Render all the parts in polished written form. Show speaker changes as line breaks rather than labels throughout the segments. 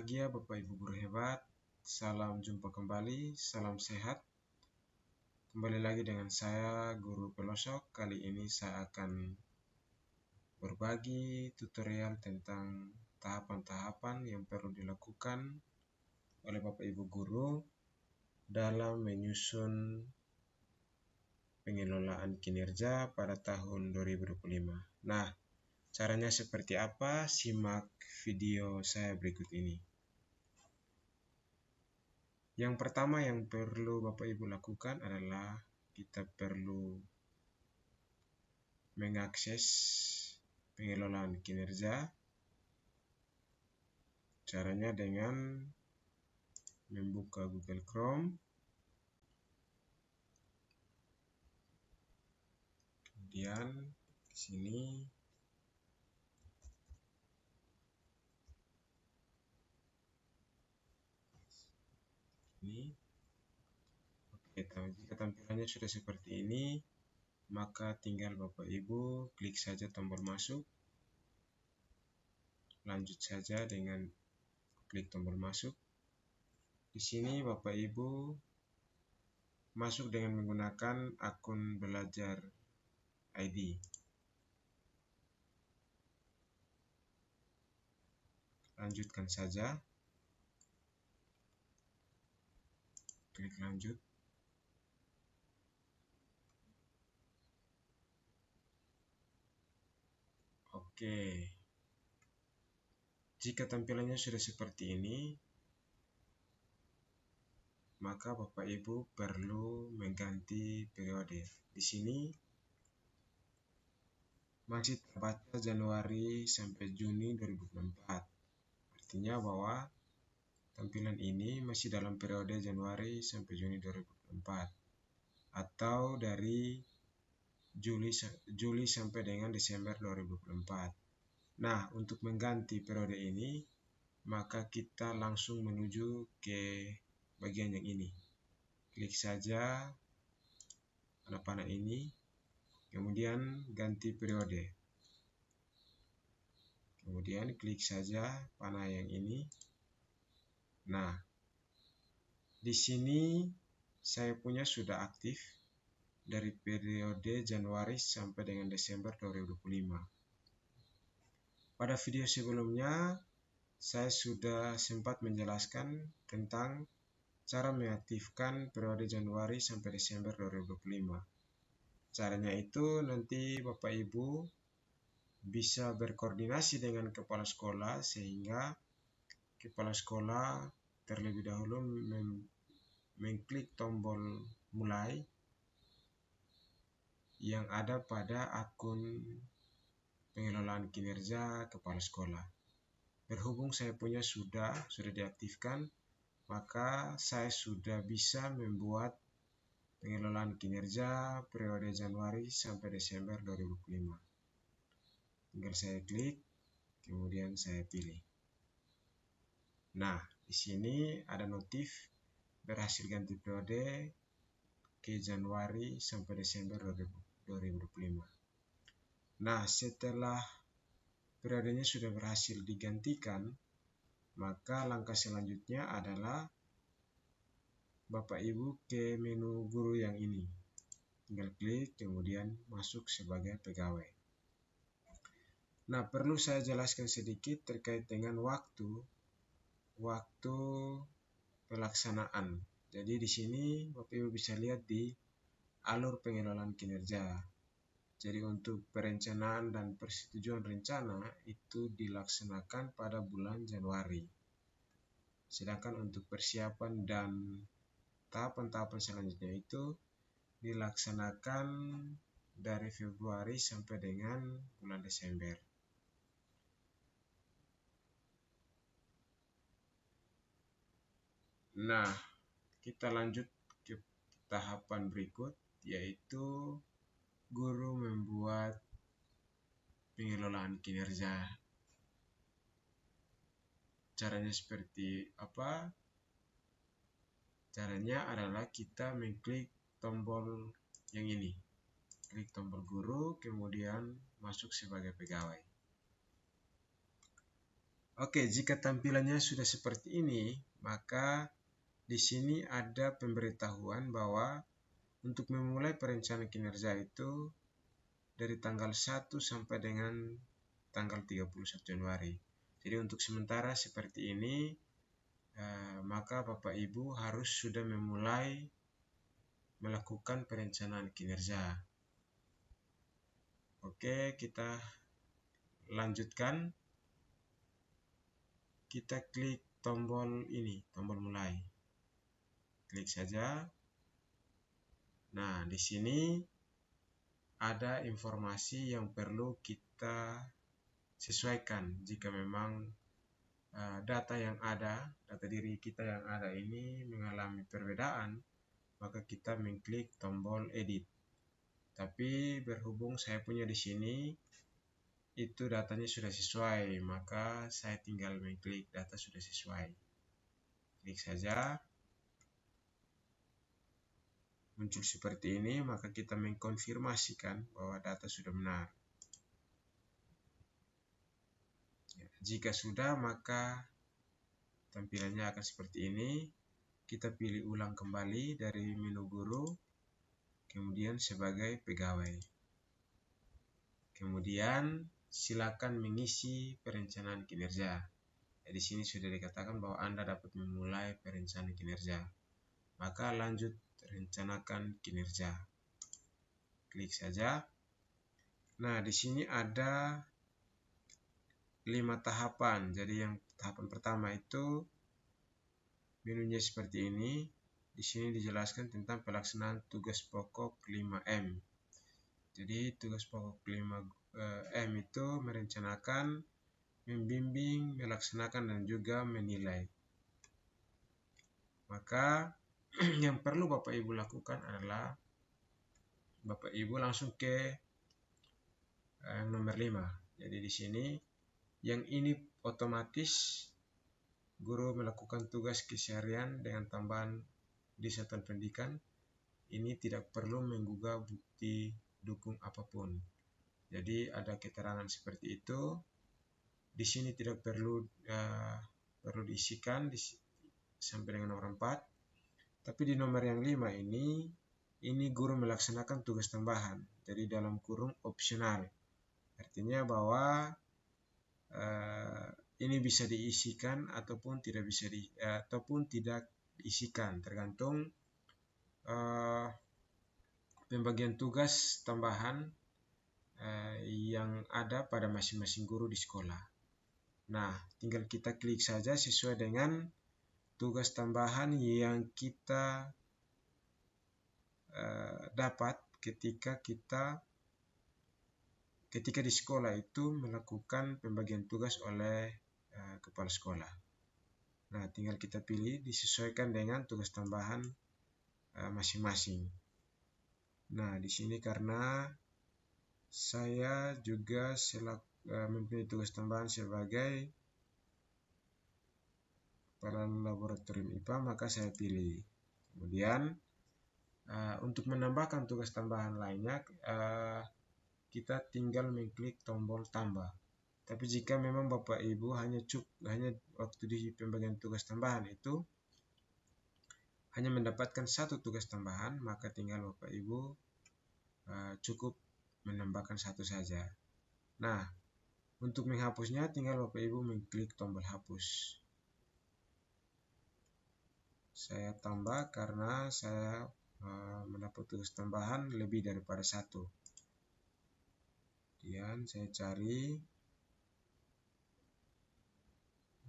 berbahagia, Bapak Ibu guru hebat. Salam jumpa kembali, salam sehat. Kembali lagi dengan saya, Guru Pelosok. Kali ini saya akan berbagi tutorial tentang tahapan-tahapan yang perlu dilakukan oleh Bapak Ibu guru dalam menyusun pengelolaan kinerja pada tahun 2025. Nah, caranya seperti apa? Simak video saya berikut ini. Yang pertama yang perlu Bapak Ibu lakukan adalah kita perlu mengakses pengelolaan kinerja. Caranya dengan membuka Google Chrome, kemudian di sini Oke, jika tampilannya sudah seperti ini, maka tinggal Bapak Ibu klik saja tombol masuk, lanjut saja dengan klik tombol masuk. Di sini Bapak Ibu masuk dengan menggunakan akun belajar ID. Lanjutkan saja, klik lanjut. Oke, jika tampilannya sudah seperti ini, maka Bapak Ibu perlu mengganti periode. Di sini masih terbaca Januari sampai Juni 2024. Artinya bahwa tampilan ini masih dalam periode Januari sampai Juni 2024 atau dari Juli sampai dengan Desember 2024. Nah, untuk mengganti periode ini, maka kita langsung menuju ke bagian yang ini. Klik saja panah ini, kemudian ganti periode. Kemudian klik saja panah yang ini. Nah, di sini saya punya sudah aktif dari periode Januari sampai dengan Desember 2025. Pada video sebelumnya, saya sudah sempat menjelaskan tentang cara mengaktifkan periode Januari sampai Desember 2025. Caranya itu nanti Bapak Ibu bisa berkoordinasi dengan kepala sekolah sehingga kepala sekolah terlebih dahulu mengklik tombol mulai yang ada pada akun pengelolaan kinerja kepala sekolah. Berhubung saya punya sudah diaktifkan, maka saya sudah bisa membuat pengelolaan kinerja periode Januari sampai Desember 2025. Tinggal saya klik, kemudian saya pilih. Nah, di sini ada notif berhasil ganti periode ke Januari sampai Desember 2025. Nah, setelah periodenya sudah berhasil digantikan, maka langkah selanjutnya adalah Bapak Ibu ke menu guru yang ini. Tinggal klik, kemudian masuk sebagai pegawai. Nah, perlu saya jelaskan sedikit terkait dengan waktu pelaksanaan. Jadi di sini Bapak Ibu bisa lihat di alur pengelolaan kinerja. Jadi untuk perencanaan dan persetujuan rencana itu dilaksanakan pada bulan Januari. Sedangkan untuk persiapan dan tahapan-tahapan selanjutnya itu dilaksanakan dari Februari sampai dengan bulan Desember. Nah, kita lanjut ke tahapan berikut, yaitu guru membuat pengelolaan kinerja. Caranya seperti apa? Caranya adalah kita mengklik tombol yang ini. Klik tombol guru, kemudian masuk sebagai pegawai. Oke, jika tampilannya sudah seperti ini, maka di sini ada pemberitahuan bahwa untuk memulai perencanaan kinerja itu dari tanggal 1 sampai dengan tanggal 31 Januari. Jadi untuk sementara seperti ini, maka Bapak Ibu harus sudah memulai melakukan perencanaan kinerja. Oke, kita lanjutkan. Kita klik tombol ini, tombol mulai. Klik saja. Nah, di sini ada informasi yang perlu kita sesuaikan. Jika memang data diri kita yang ada ini mengalami perbedaan, maka kita mengklik tombol edit. Tapi berhubung saya punya di sini itu datanya sudah sesuai, maka saya tinggal mengklik data sudah sesuai. Klik saja. Muncul seperti ini, maka kita mengkonfirmasikan bahwa data sudah benar. Jika sudah, maka tampilannya akan seperti ini. Kita pilih ulang kembali dari menu guru, kemudian sebagai pegawai. Kemudian silakan mengisi perencanaan kinerja. Di sini sudah dikatakan bahwa Anda dapat memulai perencanaan kinerja. Maka lanjut rencanakan kinerja. Klik saja. Nah, di sini ada 5 tahapan. Jadi yang tahapan pertama itu menunya seperti ini. Di sini dijelaskan tentang pelaksanaan tugas pokok 5M. Jadi tugas pokok 5M itu merencanakan, membimbing, melaksanakan, dan juga menilai. Maka yang perlu Bapak Ibu lakukan adalah Bapak Ibu langsung ke nomor 5. Jadi di sini yang ini otomatis guru melakukan tugas keseharian dengan tambahan di satuan pendidikan. Ini tidak perlu menggugah bukti dukung apapun. Jadi ada keterangan seperti itu. Di sini tidak perlu diisikan sampai dengan nomor 4. Tapi di nomor yang 5 ini guru melaksanakan tugas tambahan. Jadi dalam kurung opsional. Artinya bahwa ini bisa diisikan ataupun tidak diisikan, tergantung pembagian tugas tambahan yang ada pada masing-masing guru di sekolah. Nah, tinggal kita klik saja sesuai dengan tugas tambahan yang kita dapat ketika di sekolah itu melakukan pembagian tugas oleh kepala sekolah. Nah, tinggal kita pilih disesuaikan dengan tugas tambahan masing-masing. Nah, di sini karena saya juga mempunyai tugas tambahan sebagai kepala laboratorium IPA, maka saya pilih. Kemudian untuk menambahkan tugas tambahan lainnya, kita tinggal mengklik tombol tambah. Tapi jika memang Bapak Ibu hanya waktu di pembagian tugas tambahan itu hanya mendapatkan 1 tugas tambahan, maka tinggal Bapak Ibu cukup menambahkan 1 saja. Nah, untuk menghapusnya tinggal Bapak Ibu mengklik tombol hapus. Saya tambah karena saya mendapat tugas tambahan lebih daripada 1. Kemudian saya cari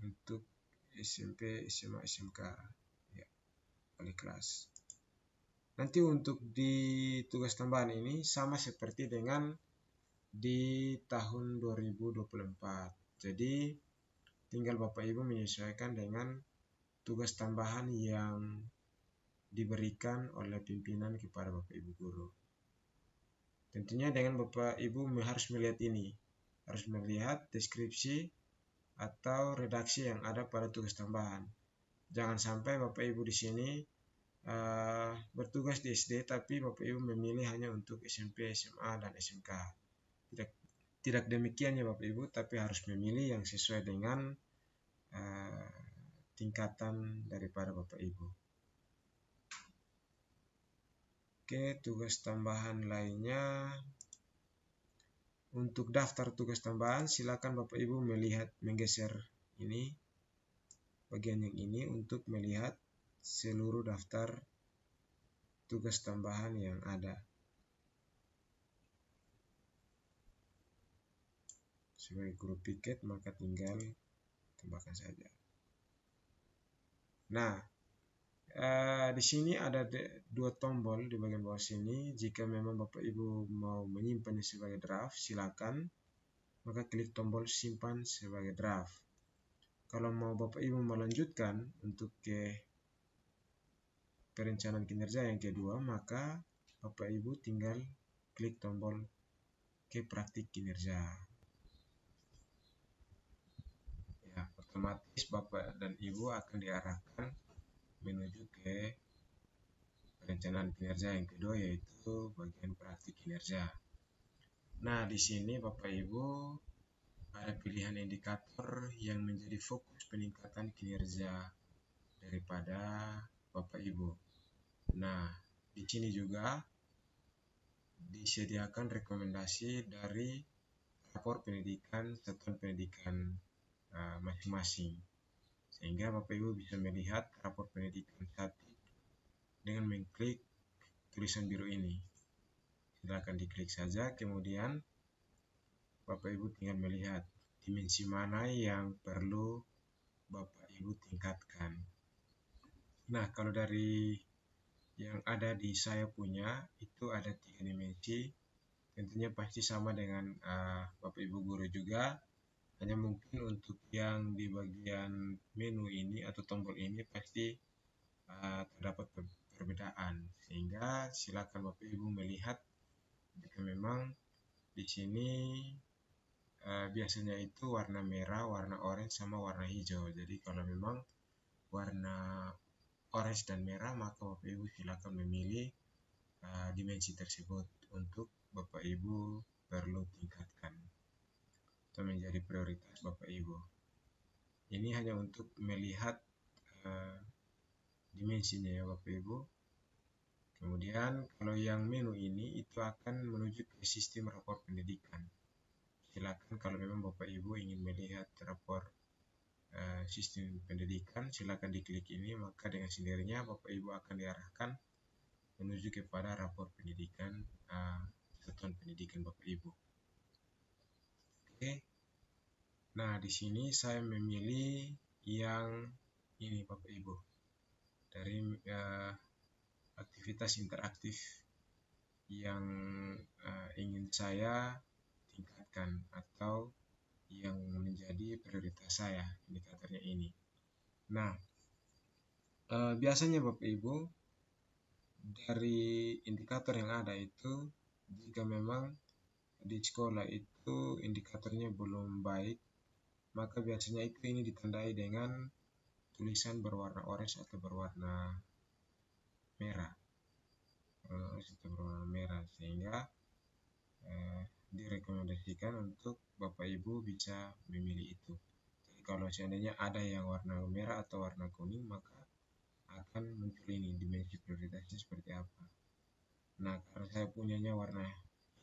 untuk SMP, SMA, SMK, ya, wali kelas. Nanti untuk di tugas tambahan ini sama seperti dengan di tahun 2024. Jadi tinggal Bapak Ibu menyesuaikan dengan tugas tambahan yang diberikan oleh pimpinan kepada Bapak Ibu guru. Tentunya dengan Bapak Ibu harus melihat ini, harus melihat deskripsi atau redaksi yang ada pada tugas tambahan. Jangan sampai Bapak Ibu di sini bertugas di SD tapi Bapak Ibu memilih hanya untuk SMP, SMA, dan SMK. Tidak demikian ya Bapak Ibu, tapi harus memilih yang sesuai dengan tingkatan daripada Bapak Ibu. Oke, tugas tambahan lainnya. Untuk daftar tugas tambahan, silakan Bapak Ibu menggeser ini, bagian yang ini untuk melihat seluruh daftar tugas tambahan yang ada. Sebagai guru piket, maka tinggal tambahkan saja. Nah, di sini ada dua tombol di bagian bawah sini. Jika memang Bapak Ibu mau menyimpannya sebagai draft, silakan, maka klik tombol simpan sebagai draft. Kalau mau Bapak Ibu melanjutkan untuk ke perencanaan kinerja yang kedua, maka Bapak Ibu tinggal klik tombol ke praktik kinerja. Ya, otomatis Bapak dan Ibu akan diarahkan menuju ke perencanaan kinerja yang kedua, yaitu bagian praktik kinerja. Nah, di sini Bapak Ibu ada pilihan indikator yang menjadi fokus peningkatan kinerja daripada Bapak Ibu. Nah, di sini juga disediakan rekomendasi dari rapor pendidikan satuan pendidikan masing-masing, sehingga Bapak Ibu bisa melihat rapor pendidikan statik dengan mengklik tulisan biru ini. Silakan diklik saja, kemudian Bapak Ibu tinggal melihat dimensi mana yang perlu Bapak Ibu tingkatkan. Nah, kalau dari yang ada di saya punya itu ada 3 dimensi, tentunya pasti sama dengan Bapak Ibu guru juga. Hanya mungkin untuk yang di bagian menu ini atau tombol ini pasti terdapat perbedaan, sehingga silakan Bapak Ibu melihat jika memang di sini biasanya itu warna merah, warna orange, sama warna hijau. Jadi kalau memang warna orange dan merah, maka Bapak Ibu silakan memilih dimensi tersebut untuk Bapak Ibu perlu tingkatkan atau menjadi prioritas Bapak Ibu. Ini hanya untuk melihat dimensinya ya Bapak Ibu. Kemudian kalau yang menu ini itu akan menuju ke sistem rapor pendidikan. Silakan kalau memang Bapak Ibu ingin melihat rapor sistem pendidikan, silakan diklik ini, maka dengan sendirinya Bapak Ibu akan diarahkan menuju kepada rapor pendidikan satuan pendidikan Bapak Ibu. Oke. Nah, di sini saya memilih yang ini Bapak Ibu, dari aktivitas interaktif yang ingin saya tingkatkan atau yang menjadi prioritas saya, indikatornya ini. Nah, biasanya Bapak Ibu dari indikator yang ada itu, jika memang di sekolah itu indikatornya belum baik, maka biasanya itu ini ditandai dengan tulisan berwarna orange atau berwarna merah, sehingga direkomendasikan untuk Bapak Ibu bisa memilih itu. Jadi kalau seandainya ada yang warna merah atau warna kuning, maka akan muncul ini dimensi prioritasnya seperti apa. Nah, karena saya punyanya warna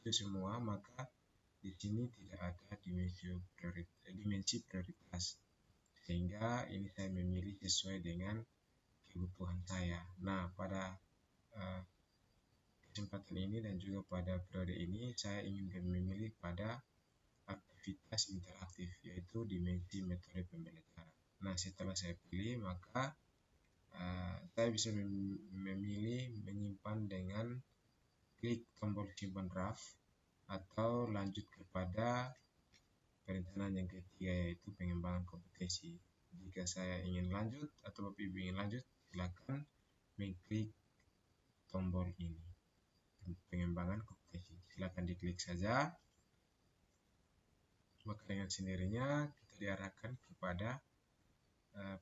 itu semua, maka di sini tidak ada dimensi prioritas, sehingga ini saya memilih sesuai dengan kebutuhan saya. Nah, pada kesempatan ini dan juga pada periode ini saya ingin memilih pada aktivitas interaktif, yaitu dimensi metode pembelajaran. Nah, setelah saya pilih, maka saya bisa memilih menyimpan dengan klik tombol simpan draft atau lanjut kepada perencanaan yang ketiga, yaitu pengembangan kompetensi. Jika saya ingin lanjut atau Bapak Ibu ingin lanjut, silakan mengklik tombol ini, pengembangan kompetensi. Silakan diklik saja, maka dengan sendirinya kita diarahkan kepada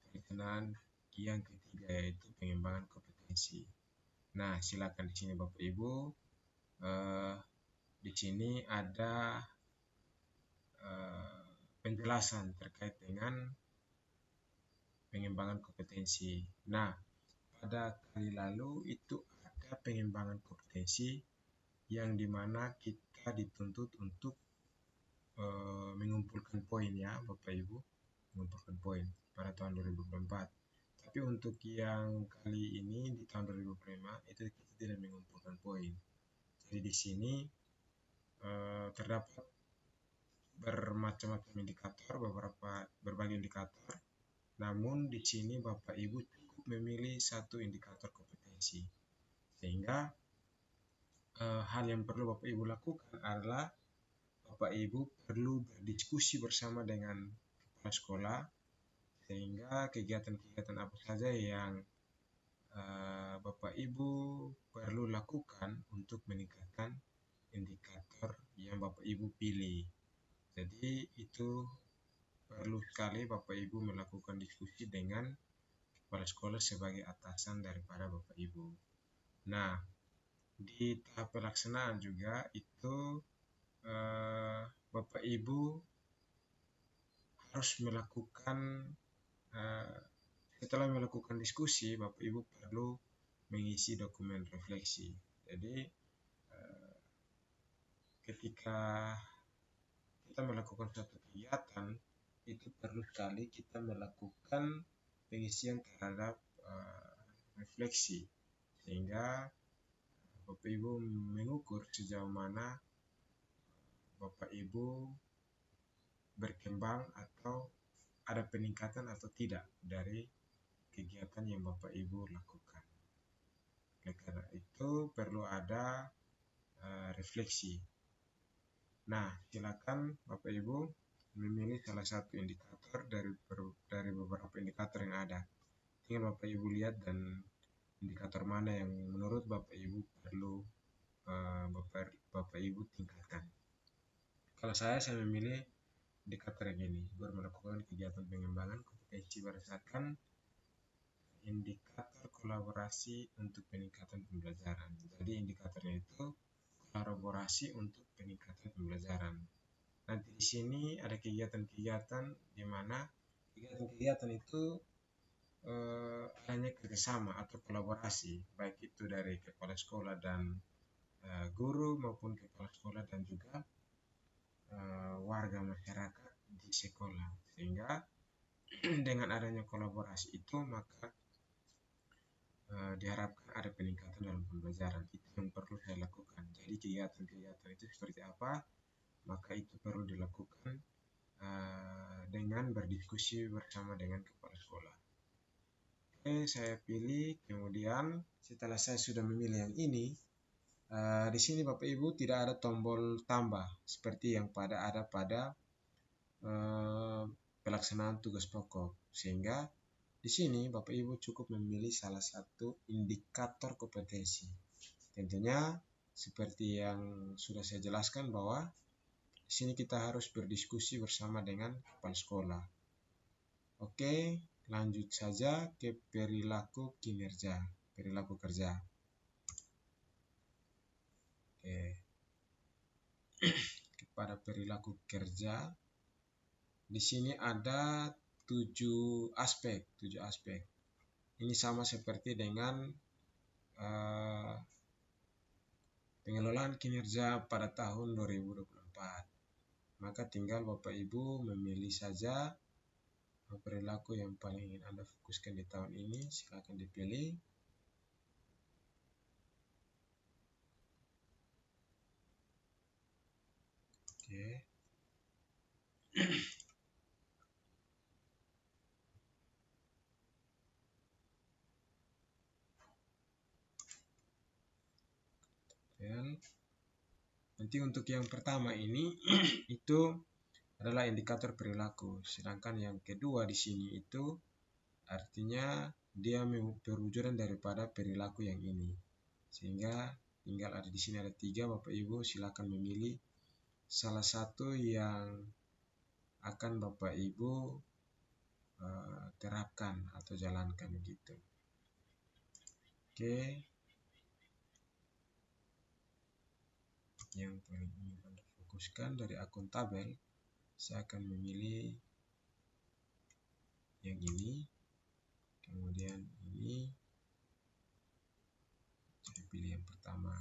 perencanaan yang ketiga, yaitu pengembangan kompetensi. Nah, silakan di sini Bapak Ibu, di sini ada penjelasan terkait dengan pengembangan kompetensi. Nah, pada kali lalu itu ada pengembangan kompetensi yang dimana kita dituntut untuk mengumpulkan poin ya Bapak Ibu, mengumpulkan poin pada tahun 2024. Tapi untuk yang kali ini di tahun 2025 itu kita tidak mengumpulkan poin. Jadi di sini terdapat bermacam-macam indikator, berbagai indikator. Namun di sini Bapak Ibu cukup memilih satu indikator kompetensi. Sehingga hal yang perlu Bapak Ibu lakukan adalah Bapak Ibu perlu berdiskusi bersama dengan kepala sekolah, sehingga kegiatan-kegiatan apa saja yang Bapak Ibu perlu lakukan untuk meningkatkan indikator yang Bapak Ibu pilih. Jadi itu perlu sekali Bapak Ibu melakukan diskusi dengan kepala sekolah sebagai atasan daripada Bapak Ibu. Nah, di tahap pelaksanaan juga itu Bapak Ibu harus melakukan setelah melakukan diskusi, Bapak Ibu perlu mengisi dokumen refleksi. Jadi ketika kita melakukan suatu kegiatan, itu perlu sekali kita melakukan pengisian terhadap refleksi, sehingga Bapak Ibu mengukur sejauh mana Bapak Ibu berkembang atau ada peningkatan atau tidak dari kegiatan yang Bapak Ibu lakukan. Oleh karena itu perlu ada refleksi. Nah, silakan Bapak Ibu memilih salah satu indikator dari beberapa indikator yang ada. Tinggal Bapak Ibu lihat dan indikator mana yang menurut Bapak Ibu perlu Bapak Ibu tingkatkan. Kalau saya memilih indikator yang ini, melakukan kegiatan pengembangan kompetensi berdasarkan indikator kolaborasi untuk peningkatan pembelajaran. Jadi indikatornya itu kolaborasi untuk peningkatan pembelajaran. Nanti di sini ada kegiatan-kegiatan di mana kegiatan-kegiatan itu hanya kerjasama atau kolaborasi, baik itu dari kepala sekolah dan guru maupun kepala sekolah dan juga warga masyarakat di sekolah. Sehingga dengan adanya kolaborasi itu maka diharapkan ada peningkatan dalam pembelajaran. Itu yang perlu saya lakukan. Jadi kegiatan-kegiatan itu seperti apa, maka itu perlu dilakukan dengan berdiskusi bersama dengan kepala sekolah. Oke, saya pilih. Kemudian setelah saya sudah memilih yang ini, di sini Bapak Ibu tidak ada tombol tambah seperti yang ada pada pelaksanaan tugas pokok, sehingga di sini Bapak Ibu cukup memilih salah satu indikator kompetensi. Tentunya seperti yang sudah saya jelaskan bahwa di sini kita harus berdiskusi bersama dengan kepala sekolah. Oke, lanjut saja ke perilaku kinerja, perilaku kerja. Oke. Kepada perilaku kerja, di sini ada 7 aspek. Ini sama seperti dengan pengelolaan kinerja pada tahun 2024. Maka tinggal Bapak Ibu memilih saja perilaku yang paling ingin Anda fokuskan di tahun ini. Silakan dipilih. Oke. Nanti untuk yang pertama ini itu adalah indikator perilaku, sedangkan yang kedua di sini itu artinya dia perwujudan daripada perilaku yang ini. Sehingga tinggal ada di sini ada 3, Bapak Ibu silakan memilih salah satu yang akan Bapak Ibu terapkan atau jalankan gitu. Oke. Yang paling ingin Anda fokuskan dari akuntabel, saya akan memilih yang ini. kemudian ini saya pilih yang pertama,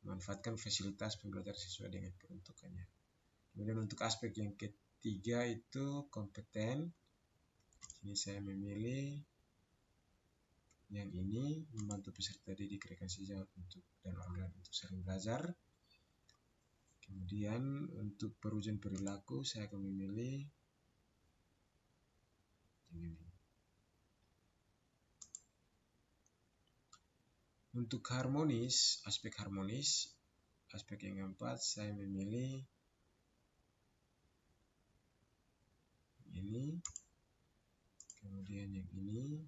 manfaatkan fasilitas pembelajaran sesuai dengan peruntukannya. Kemudian untuk aspek yang ketiga itu kompeten. Ini saya memilih yang ini, membantu peserta didik rekan sejawat untuk dan online untuk sering belajar. Kemudian untuk perujian perilaku saya akan memilih yang ini. Untuk harmonis, aspek yang keempat saya memilih ini, kemudian yang ini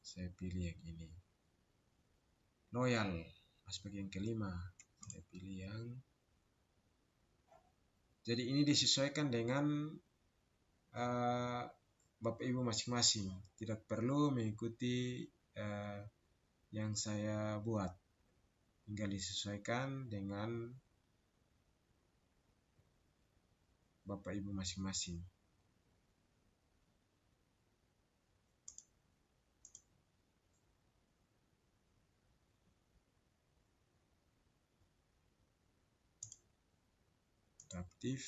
saya pilih yang ini. Loyal, aspek yang kelima, saya pilih yang. Jadi ini disesuaikan dengan Bapak Ibu masing-masing, tidak perlu mengikuti yang saya buat, tinggal disesuaikan dengan Bapak Ibu masing-masing. Adaptif,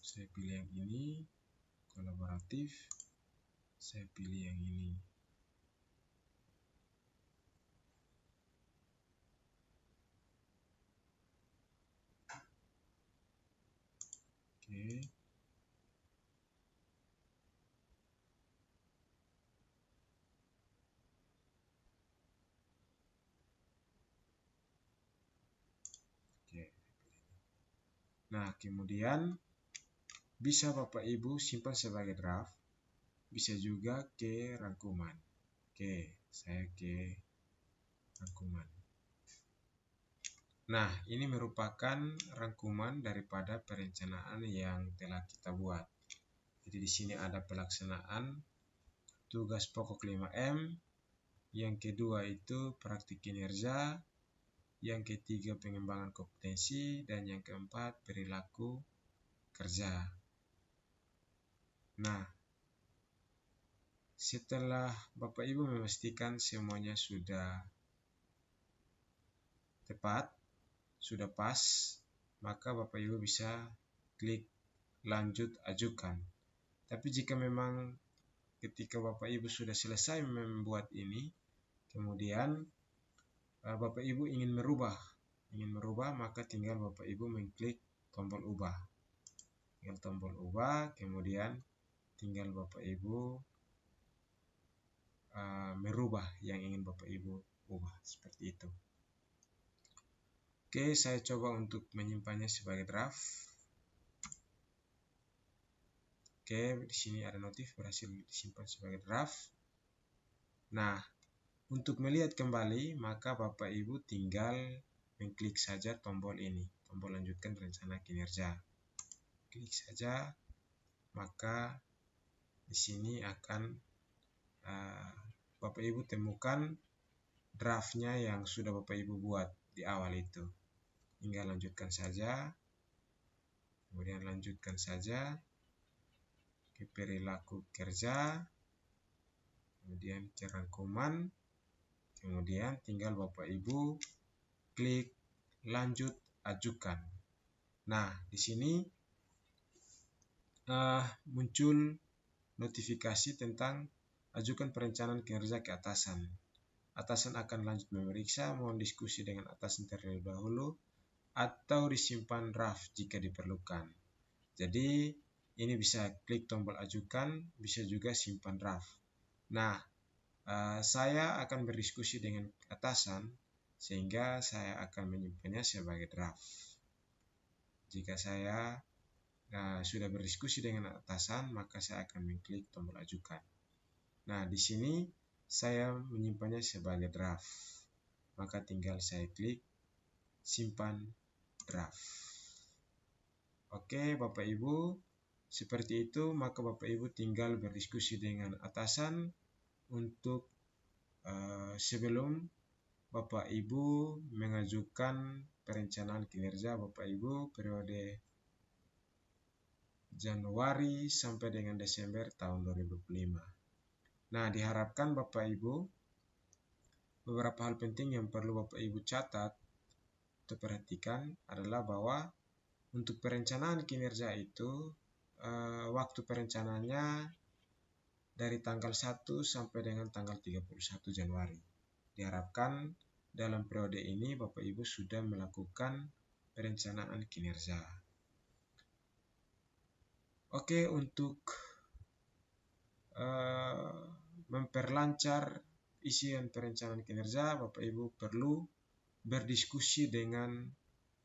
saya pilih yang ini. Kolaboratif, saya pilih yang ini. Oke. Nah, kemudian bisa Bapak Ibu simpan sebagai draft, bisa juga ke rangkuman. Oke, saya ke rangkuman. Nah, ini merupakan rangkuman daripada perencanaan yang telah kita buat. Jadi di sini ada pelaksanaan tugas pokok 5M, yang kedua itu praktik kinerja, yang ketiga pengembangan kompetensi, dan yang keempat perilaku kerja. Nah, setelah Bapak Ibu memastikan semuanya sudah tepat, sudah pas, maka Bapak Ibu bisa klik lanjut ajukan. Tapi jika memang ketika Bapak Ibu sudah selesai membuat ini, kemudian Bapak Ibu ingin merubah, maka tinggal Bapak Ibu mengklik tombol ubah. Tinggal tombol ubah, kemudian tinggal Bapak Ibu merubah yang ingin Bapak Ibu ubah, seperti itu. Oke, saya coba untuk menyimpannya sebagai draft. Oke, di sini ada notif berhasil disimpan sebagai draft. Nah, untuk melihat kembali, maka Bapak Ibu tinggal mengklik saja tombol ini, tombol lanjutkan rencana kinerja. Klik saja, maka di sini akan Bapak Ibu temukan draftnya yang sudah Bapak Ibu buat di awal itu. Tinggal lanjutkan saja, kemudian lanjutkan saja ke perilaku kerja, kemudian ke rangkuman, kemudian tinggal Bapak Ibu klik lanjut ajukan. Nah, di sini muncul notifikasi tentang ajukan perencanaan kinerja ke atasan. Atasan akan lanjut memeriksa, mohon diskusi dengan atasan terlebih dahulu, atau disimpan draft jika diperlukan. Jadi, ini bisa klik tombol ajukan, bisa juga simpan draft. Nah, saya akan berdiskusi dengan atasan, sehingga saya akan menyimpannya sebagai draft. Jika saya sudah berdiskusi dengan atasan, maka saya akan mengklik tombol ajukan. Nah, di sini saya menyimpannya sebagai draft, maka tinggal saya klik simpan draft. Oke, Bapak Ibu, seperti itu. Maka Bapak Ibu tinggal berdiskusi dengan atasan untuk sebelum Bapak Ibu mengajukan perencanaan kinerja Bapak Ibu periode Januari sampai dengan Desember tahun 2025. Nah, diharapkan Bapak Ibu beberapa hal penting yang perlu Bapak Ibu catat atau perhatikan adalah bahwa untuk perencanaan kinerja itu waktu perencanaannya dari tanggal 1 sampai dengan tanggal 31 Januari. Diharapkan dalam periode ini Bapak Ibu sudah melakukan perencanaan kinerja. Oke, untuk memperlancar isian perencanaan kinerja, Bapak Ibu perlu berdiskusi dengan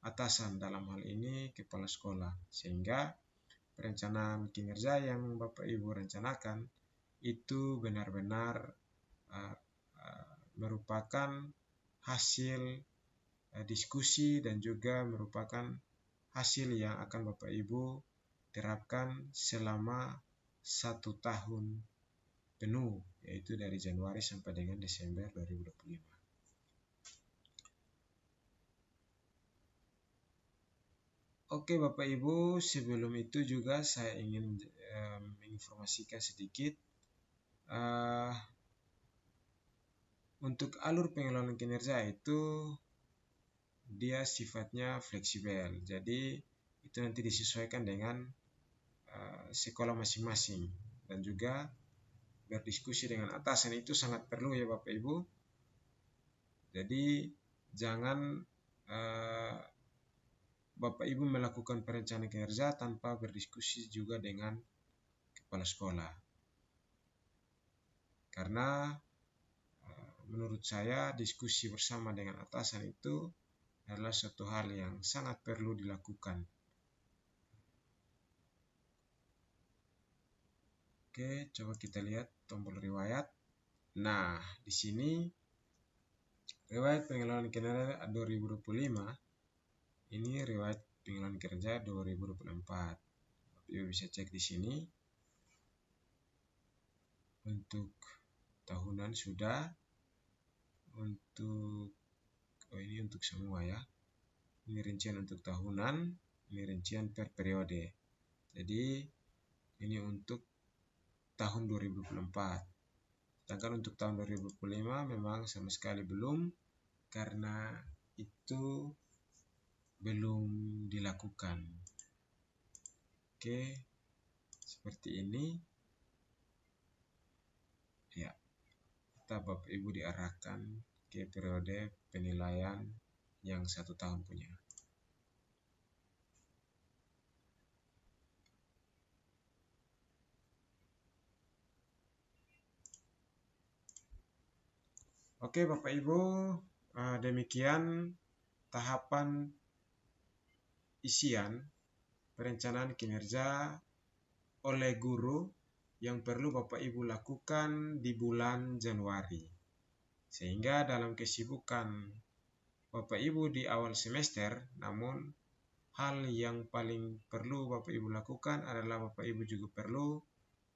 atasan, dalam hal ini kepala sekolah, sehingga perencanaan kinerja yang Bapak Ibu rencanakan itu benar-benar merupakan hasil diskusi dan juga merupakan hasil yang akan Bapak Ibu terapkan selama 1 tahun penuh, yaitu dari Januari sampai dengan Desember 2025. Oke Bapak Ibu, sebelum itu juga saya ingin menginformasikan sedikit untuk alur pengelolaan kinerja itu dia sifatnya fleksibel, jadi itu nanti disesuaikan dengan sekolah masing-masing, dan juga berdiskusi dengan atasan itu sangat perlu ya Bapak Ibu. Jadi jangan Bapak Ibu melakukan perencanaan kinerja tanpa berdiskusi juga dengan kepala sekolah. Karena menurut saya diskusi bersama dengan atasan itu adalah suatu hal yang sangat perlu dilakukan. Oke, coba kita lihat tombol riwayat. Nah, di sini riwayat pengelolaan kinerja 2025. Ini riwayat pengelolaan kinerja 2024. Ibu bisa cek di sini. Untuk tahunan sudah. Ini untuk semua ya. Ini rincian untuk tahunan, ini rincian per periode. Jadi ini untuk tahun 2024. Sedangkan untuk tahun 2025 memang sama sekali belum, karena itu belum dilakukan. Oke, seperti ini. Ya, kita Bapak Ibu diarahkan ke periode penilaian yang 1 tahun punya. Oke Bapak Ibu, demikian tahapan isian perencanaan kinerja oleh guru yang perlu Bapak Ibu lakukan di bulan Januari. Sehingga dalam kesibukan Bapak Ibu di awal semester, namun hal yang paling perlu Bapak Ibu lakukan adalah Bapak Ibu juga perlu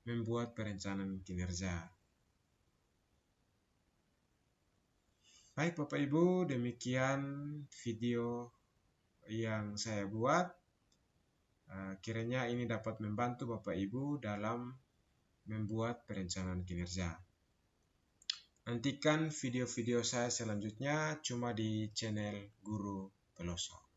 membuat perencanaan kinerja. Baik Bapak Ibu, demikian video yang saya buat. Kiranya ini dapat membantu Bapak Ibu dalam membuat perencanaan kinerja. Nantikan video-video saya selanjutnya cuma di channel Guru Peloso.